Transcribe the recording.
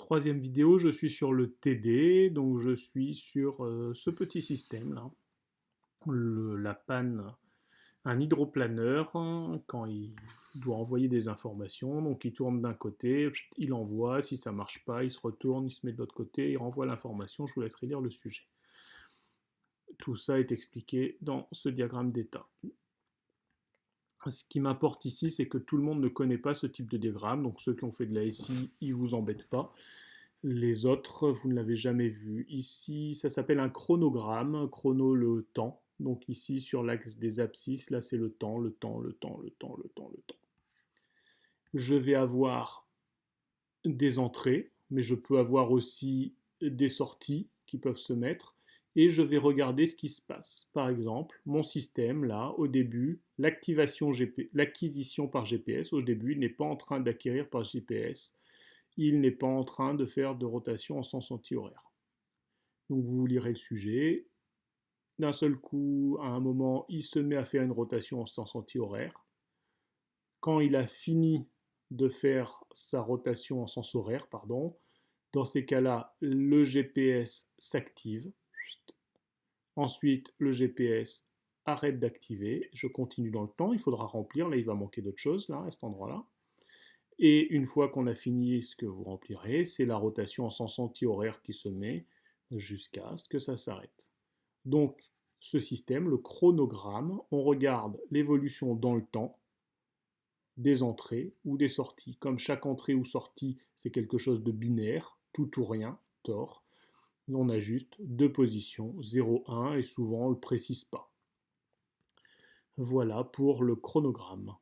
Troisième vidéo, je suis sur le TD, donc je suis sur ce petit système là, la panne, un hydroplaneur, hein, quand il doit envoyer des informations, donc il tourne d'un côté, il envoie, si ça marche pas, il se retourne, il se met de l'autre côté, il renvoie l'information, je vous laisserai lire le sujet. Tout ça est expliqué dans ce diagramme d'état. Ce qui m'importe ici, c'est que tout le monde ne connaît pas ce type de diagramme, donc ceux qui ont fait de la SI, ils vous embêtent pas. Les autres, vous ne l'avez jamais vu. Ici, ça s'appelle un chronogramme, chrono le temps. Donc ici, sur l'axe des abscisses, là c'est le temps, le temps, le temps, le temps, le temps, le temps. Je vais avoir des entrées, mais je peux avoir aussi des sorties qui peuvent se mettre. Et je vais regarder ce qui se passe. Par exemple, mon système, là, au début, l'acquisition par GPS, au début, il n'est pas en train d'acquérir par GPS, il n'est pas en train de faire de rotation en sens anti-horaire. Donc vous lirez le sujet. D'un seul coup, à un moment, il se met à faire une rotation en sens anti-horaire. Quand il a fini de faire sa rotation en sens horaire, pardon, dans ces cas-là, le GPS s'active. Ensuite, le GPS arrête d'activer. Je continue dans le temps. Il faudra remplir. Là, il va manquer d'autres choses là, à cet endroit-là. Et une fois qu'on a fini ce que vous remplirez, c'est la rotation en sens anti-horaire qui se met jusqu'à ce que ça s'arrête. Donc, ce système, le chronogramme, on regarde l'évolution dans le temps des entrées ou des sorties. Comme chaque entrée ou sortie, c'est quelque chose de binaire, tout ou rien, tort, on a juste deux positions, 0, 1, et souvent on ne le précise pas. Voilà pour le chronogramme.